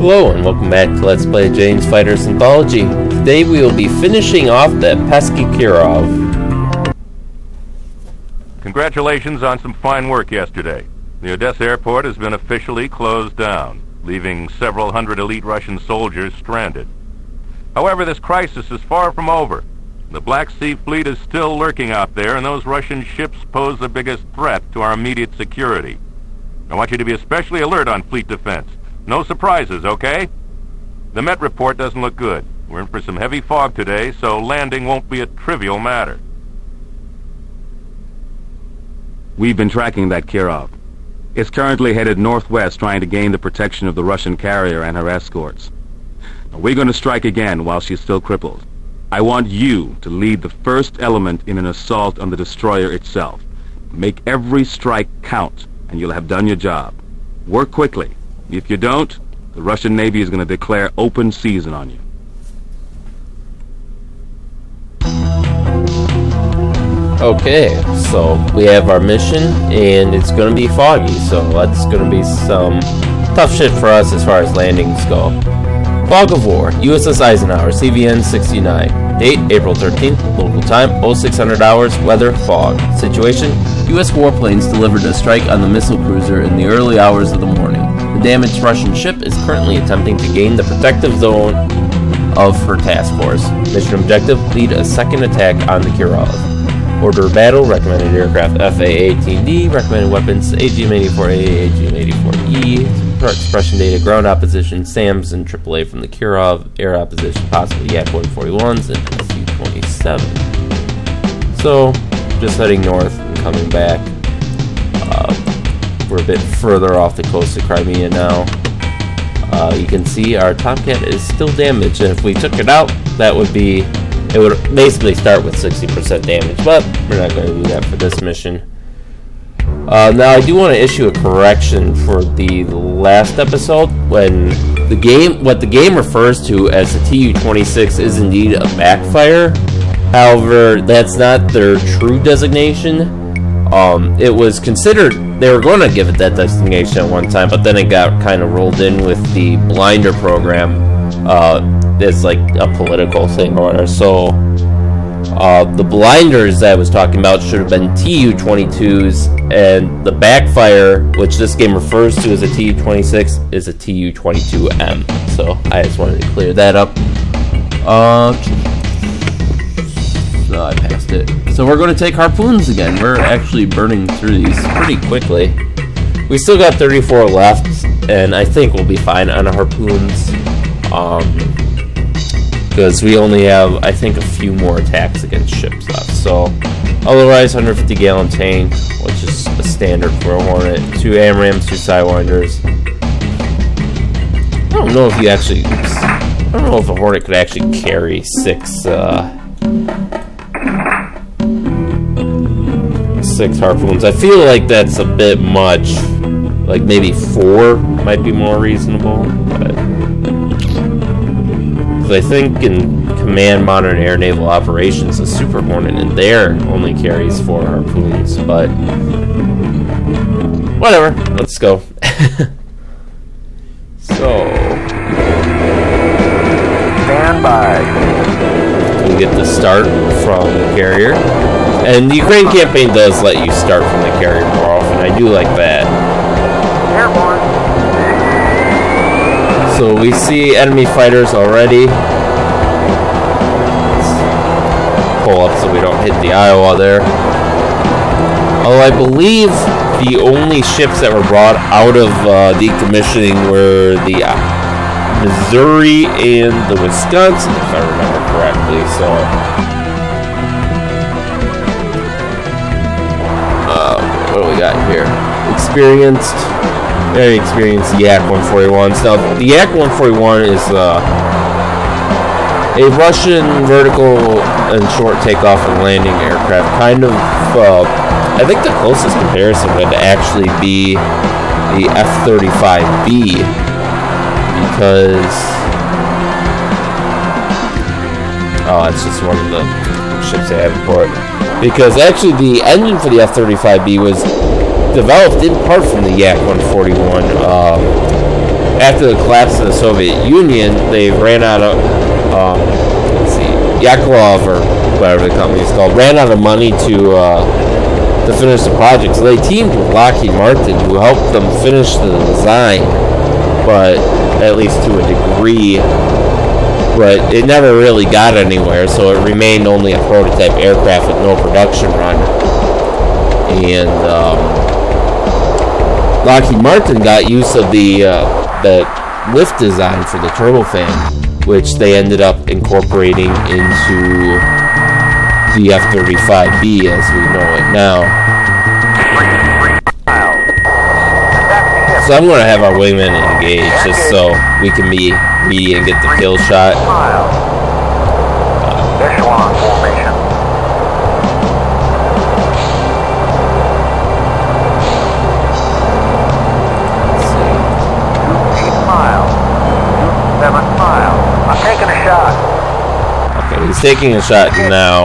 Hello and welcome back to Let's Play Jane's Fighters Anthology. Today we will be finishing off that pesky Kirov. Congratulations on some fine work yesterday. The Odessa airport has been officially closed down, leaving several hundred elite Russian soldiers stranded. However, this crisis is far from over. The Black Sea Fleet is still lurking out there, and those Russian ships pose the biggest threat to our immediate security. I want you to be especially alert on fleet defense. No surprises, okay? The Met report doesn't look good. We're in for some heavy fog today, so landing won't be a trivial matter. We've been tracking that Kirov. It's currently headed northwest, trying to gain the protection of the Russian carrier and her escorts. Now, we're going to strike again while she's still crippled. I want you to lead the first element in an assault on the destroyer itself. Make every strike count, and you'll have done your job. Work quickly. If you don't, the Russian Navy is going to declare open season on you. Okay, so we have our mission, and it's going to be foggy, so that's going to be some tough shit for us as far as landings go. Fog of War, USS Eisenhower, CVN 69. Date, April 13th, local time, 0600 hours, weather, fog. Situation, U.S. warplanes delivered a strike on the missile cruiser in the early hours of the morning. The damaged Russian ship is currently attempting to gain the protective zone of her task force. Mission objective, lead a second attack on the Kirov. Order of battle, recommended aircraft FA-18D, recommended weapons AGM-84A, AGM-84E, expression data, ground opposition, SAMs and AAA from the Kirov, air opposition, possibly Yak-141s and Su-27. So, just heading north and coming back. We're a bit further off the coast of Crimea now. You can see our Tomcat is still damaged, and if we took it out, it would basically start with 60% damage, but we're not going to do that for this mission. Now, I do want to issue a correction for the last episode. When what the game refers to as the Tu-26 is indeed a backfire. However, that's not their true designation. It was considered, they were going to give it that designation at one time, but then it got kind of rolled in with the Blinder program. It's like a political thing or whatever. So, the blinders that I was talking about should have been Tu-22s, and the backfire, which this game refers to as a Tu-26, is a Tu-22M. So, I just wanted to clear that up. So I passed it. So we're going to take harpoons again. We're actually burning through these pretty quickly. We still got 34 left, and I think we'll be fine on harpoons. Because we only have, I think, a few more attacks against ships left. So, otherwise, 150 gallon tank, which is a standard for a Hornet. 2 AMRAAMs, 2 Sidewinders. I don't know if a Hornet could actually carry 6 harpoons. I feel like that's a bit much. Like maybe 4 might be more reasonable. But I think in Command Modern Air Naval Operations, the Super Hornet in there only carries 4 harpoons. But whatever. Let's go. So stand by. We get the start from the carrier. And the Ukraine campaign does let you start from the carrier more often. I do like that. Airborne. So we see enemy fighters already. Let's pull up so we don't hit the Iowa there. Although I believe the only ships that were brought out of decommissioning were the Missouri and the Wisconsin, if I remember correctly. So what do we got here? Very experienced Yak-141s. Now, the Yak-141 is a Russian vertical and short takeoff and landing aircraft. Kind of, I think the closest comparison would actually be the F-35B, because that's just one of the ships they have for it. Because actually the engine for the F-35B was developed in part from the Yak-141. after the collapse of the Soviet Union, they ran out of, Yakolov, or whatever the company is called, ran out of money to finish the project. So they teamed with Lockheed Martin, who helped them finish the design, but at least to a degree. But it never really got anywhere, so it remained only a prototype aircraft with no production run. And Lockheed Martin got use of the lift design for the turbofan, which they ended up incorporating into the F-35B as we know it now. So I'm going to have our wingmen engage just so we can be greedy and get the kill shot. Echelon formation. Let's see. 8 miles. 7 miles. I'm taking a shot. Okay, he's taking a shot now.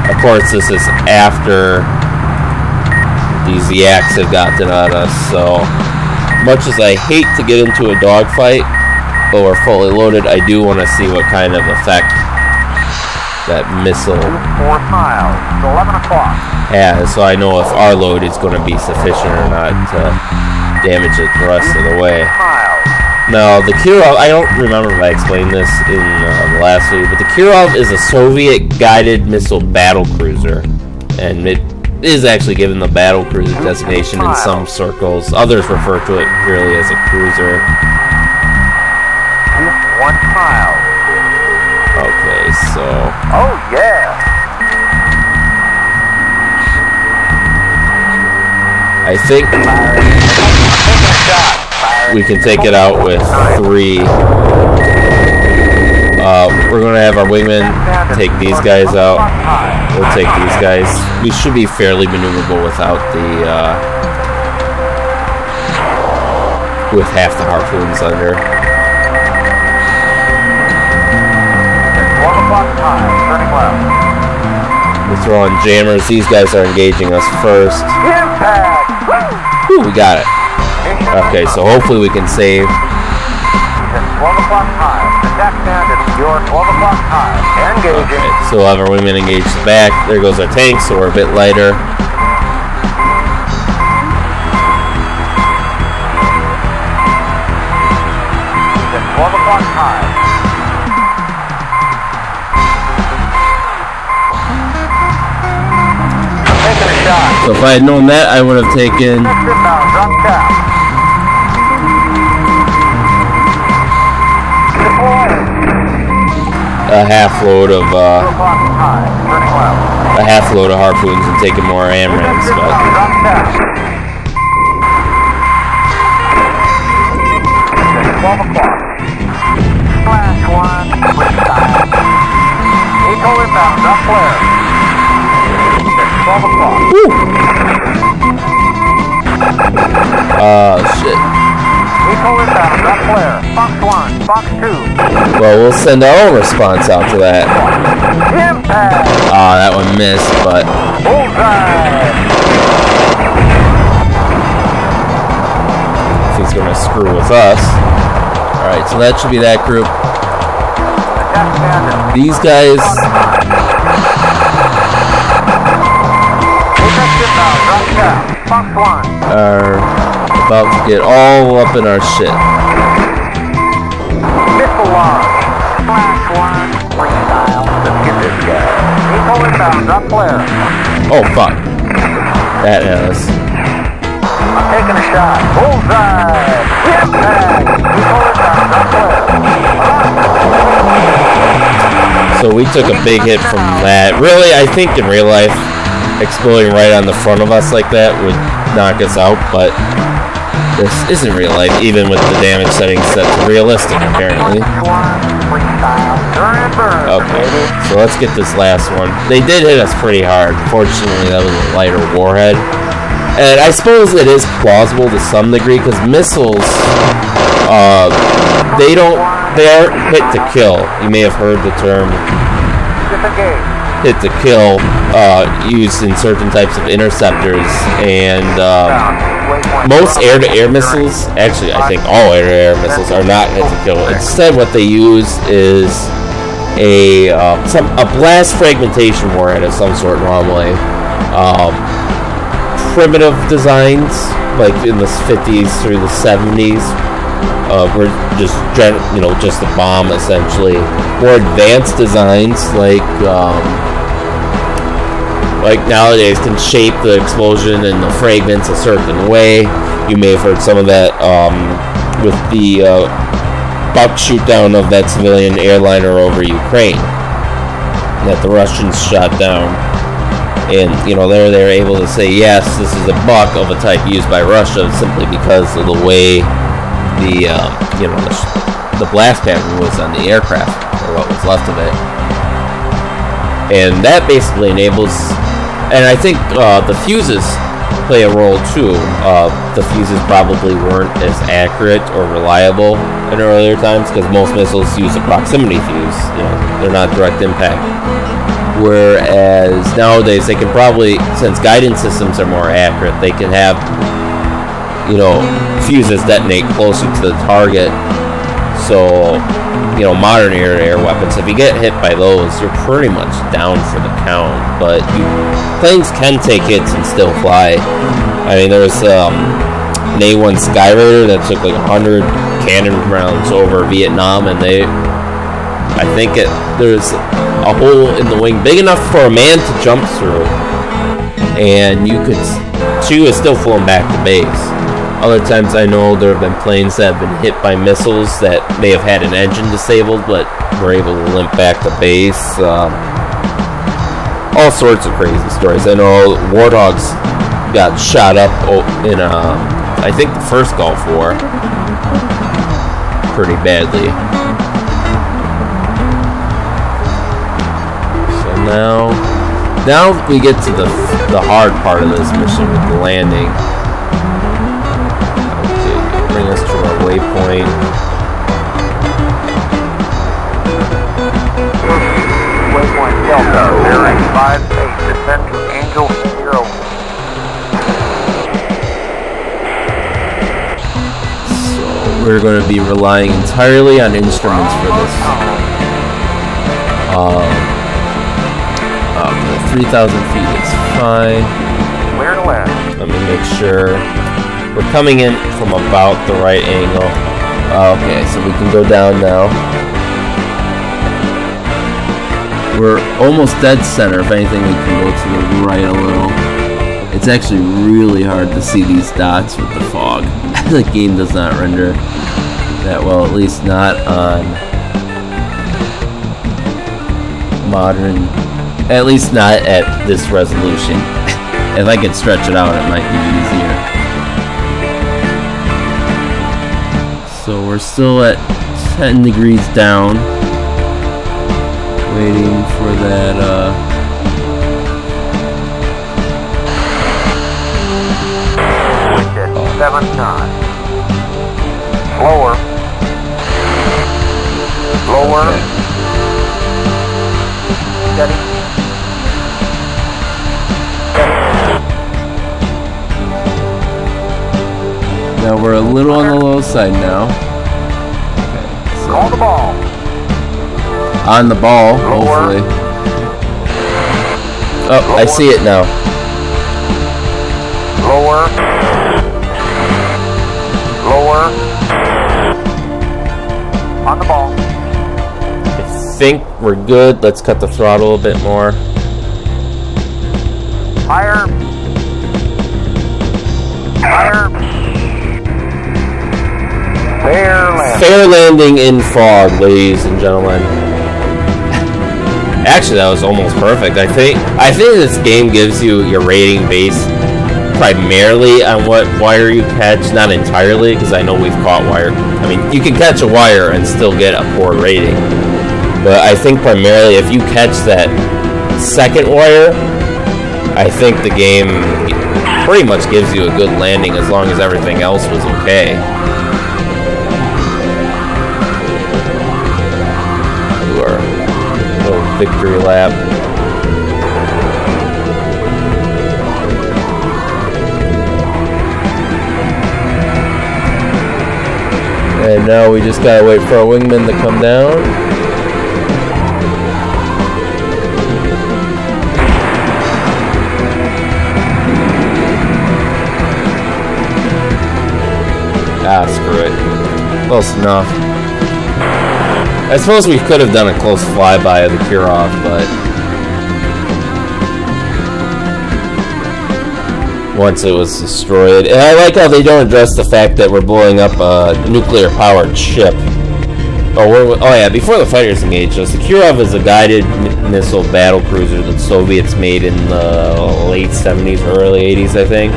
Of course, this is after these yaks have gotten on us, so much as I hate to get into a dogfight or fully loaded, I do want to see what kind of effect that missile 4 miles. 11 o'clock. has, so I know if our load is going to be sufficient or not to damage it the rest of the way. Miles. Now, the Kirov, I don't remember if I explained this in the last video, but the Kirov is a Soviet guided missile battle cruiser, and it is actually given the battle cruiser designation in some circles. Others refer to it purely as a cruiser. 1 mile. Okay, so Oh, yeah. I think Taking a shot. we can take it out with 3. We're going to have our wingmen take these guys out. We'll take these guys. We should be fairly maneuverable without with half the harpoons under. 12 o'clock time. Turning left. We're throwing jammers. These guys are engaging us first. Impact. Whew, we got it. Okay, so hopefully we can save. It's 12 o'clock time. Attack stand at your 12 o'clock time. Engaging. Okay, so we'll have our wingmen engage the back. There goes our tank, so we're a bit lighter. It's 12 o'clock time. Taking a shot. So if I had known that, I would have taken Next inbound. Drop cap. a half load of 2 o'clock time. Turning left. a half load of harpoons and taking more AMRAAMs, Next but inbound. Drop cap. It's 12 o'clock. Flash 1. Freestyle. Eco inbound. Drop flare. It's 12 o'clock. shit. Eco inbound. Drop flare. Fox 1. Fox 2. Well, we'll send our own response out to that. Impact. That one missed, but Bullseye. if he's gonna screw with us. Alright, so that should be that group. Attack stand. These guys, Next inbound. Drop cap. Fox 1. are about to get all up in our shit. Missile launch. Flash 1. Freestyle. Let's get this guy. Eco inbound. Drop flare. Oh fuck. That is. I'm taking a shot. Bullseye. Impact. Eco inbound. Drop flare. So we took a big hit from that. Really, I think in real life, exploding right on the front of us like that would knock us out, but this isn't real life, even with the damage settings set to realistic, apparently. Okay, so let's get this last one. They did hit us pretty hard. Fortunately, that was a lighter warhead. And I suppose it is plausible to some degree, because missiles, they aren't hit to kill. You may have heard the term. Disengage. hit to kill used in certain types of interceptors, and most air-to-air missiles, actually I think all air-to-air missiles are not hit to kill. Instead what they use is a blast fragmentation warhead of some sort normally. Primitive designs, like in the 50s through the 70s, were just a bomb essentially. More advanced designs, like nowadays, can shape the explosion and the fragments a certain way. You may have heard some of that with the buck shoot down of that civilian airliner over Ukraine that the Russians shot down. And, they're able to say, yes, this is a buck of a type used by Russia simply because of the way the blast pattern was on the aircraft, or what was left of it. And that basically enables, and I think the fuses play a role too. The fuses probably weren't as accurate or reliable in earlier times because most missiles use a proximity fuse. They're not direct impact. Whereas nowadays they can probably, since guidance systems are more accurate, they can have, fuses detonate closer to the target. So, modern air-to-air weapons, if you get hit by those, you're pretty much down for the count. But planes can take hits and still fly. I mean, there was an A-1 Skyraider that took like 100 cannon rounds over Vietnam, and I think there's a hole in the wing big enough for a man to jump through, and she was still flown back to base. Other times I know there have been planes that have been hit by missiles that may have had an engine disabled, but were able to limp back to base. All sorts of crazy stories. I know Warthogs got shot up in I think the first Gulf War pretty badly. Now we get to the hard part of this mission with the landing. Okay, bring us to our waypoint. Waypoint Delta, bearing 58, descend to Angel 0. So we're going to be relying entirely on instruments for this. 3,000 feet is fine. Clear to land. Let me make sure. We're coming in from about the right angle. Okay, so we can go down now. We're almost dead center. If anything, we can go to the right a little. It's actually really hard to see these dots with the fog. The game does not render that well, at least not on modern. At least not at this resolution. If I could stretch it out, it might be easier. So we're still at 10 degrees down. Waiting for that, 7 knots. Lower. Lower. Steady. Now we're a little on the low side now. Okay, so Call the ball. on the ball, hopefully. Oh, I see it now. Lower. Lower. On the ball. I think we're good. Let's cut the throttle a bit more. Higher. Higher. Fair landing. Fair landing in fog, ladies and gentlemen. Actually, that was almost perfect. I think this game gives you your rating based primarily on what wire you catch, not entirely, because I know we've caught wire. I mean, you can catch a wire and still get a poor rating. But I think primarily if you catch that second wire, I think the game pretty much gives you a good landing as long as everything else was okay. Victory lap. And now we just gotta wait for our wingman to come down. Ah, screw it. Close enough. I suppose we could have done a close flyby of the Kirov, but once it was destroyed. And I like how they don't address the fact that we're blowing up a nuclear-powered ship. Oh yeah, before the fighters engaged us, the Kirov is a guided missile battle cruiser that the Soviets made in the late 70s or early 80s, I think.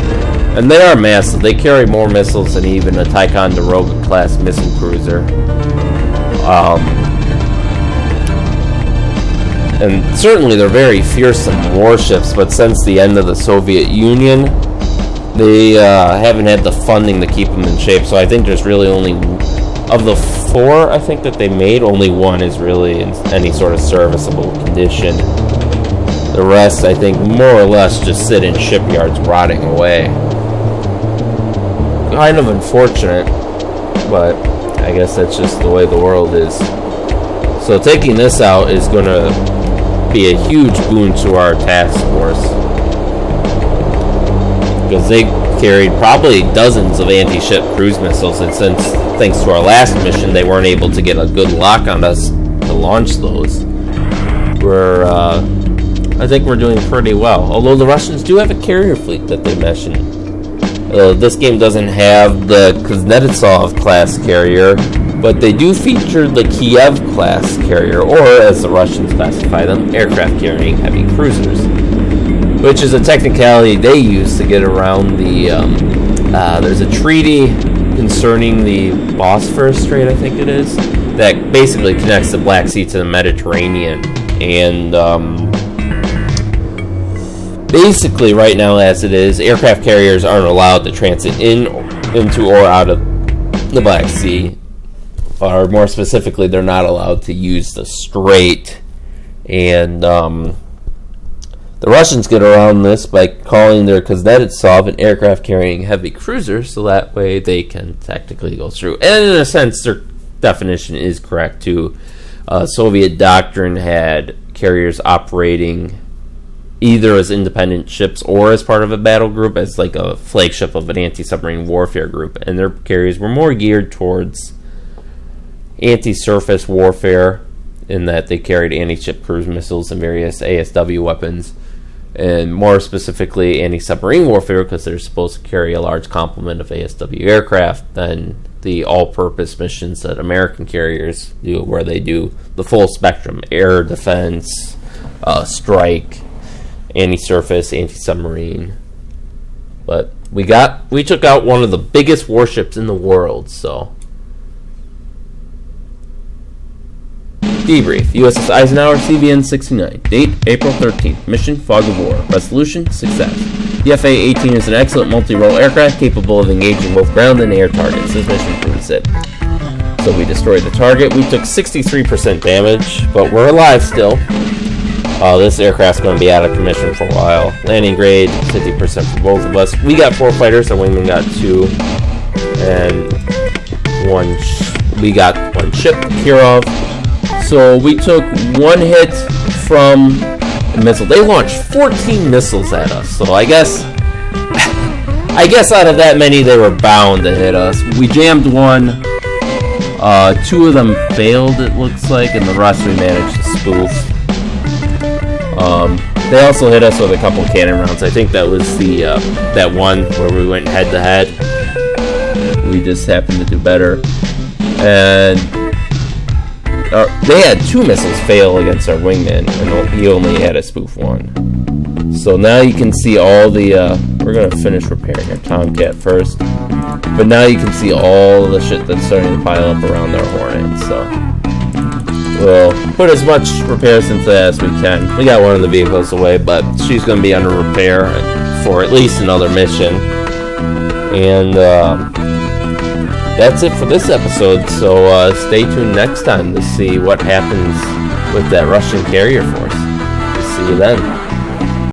And they are massive. They carry more missiles than even a Ticonderoga-class missile cruiser. And certainly they're very fearsome warships, but since the end of the Soviet Union, they haven't had the funding to keep them in shape. So I think there's really only, of the 4 I think that they made, only 1 is really in any sort of serviceable condition. The rest, I think, more or less just sit in shipyards rotting away. Kind of unfortunate, but I guess that's just the way the world is. So taking this out is going to be a huge boon to our task force, because they carried probably dozens of anti-ship cruise missiles, and since, thanks to our last mission, they weren't able to get a good lock on us to launch those, I think we're doing pretty well. Although the Russians do have a carrier fleet that they mentioned. This game doesn't have the Kuznetsov class carrier, but they do feature the Kiev class carrier, or as the Russians classify them, aircraft carrying heavy cruisers, which is a technicality they use to get around the, there's a treaty concerning the Bosphorus Strait, I think it is, that basically connects the Black Sea to the Mediterranean. And basically right now as it is, aircraft carriers aren't allowed to transit into or out of the Black Sea. Or more specifically, they're not allowed to use the strait. And the Russians get around this by calling their Kuznetsov an aircraft carrying heavy cruiser, so that way they can technically go through. And in a sense, their definition is correct too. Soviet doctrine had carriers operating either as independent ships or as part of a battle group, as like a flagship of an anti-submarine warfare group. And their carriers were more geared towards anti-surface warfare, in that they carried anti-ship cruise missiles and various ASW weapons, and more specifically anti-submarine warfare, because they're supposed to carry a large complement of ASW aircraft than the all-purpose missions that American carriers do, where they do the full spectrum: air defense, strike, anti-surface, anti-submarine. But we took out one of the biggest warships in the world, so. Debrief. USS Eisenhower, CVN-69. Date, April 13th. Mission, Fog of War. Resolution, success. The FA-18 is an excellent multi-role aircraft capable of engaging both ground and air targets. This mission proves it. So we destroyed the target. We took 63% damage, but we're alive still. This aircraft's going to be out of commission for a while. Landing grade, 50% for both of us. We got 4 fighters, our wingman got 2. And we got 1 ship, Kirov. So we took 1 hit from a missile. They launched 14 missiles at us. So I guess out of that many, they were bound to hit us. We jammed 1. 2 of them failed, it looks like, and the rest we managed to spoof. They also hit us with a couple cannon rounds. I think that was the that one where we went head to head. We just happened to do better. And they had 2 missiles fail against our wingman, and he only had a spoof 1. So now you can see all the, we're going to finish repairing our Tomcat first, but now you can see all the shit that's starting to pile up around our Hornet, so we'll put as much repairs into that as we can. We got one of the vehicles away, but she's going to be under repair for at least another mission. And that's it for this episode, so stay tuned next time to see what happens with that Russian carrier force. See you then.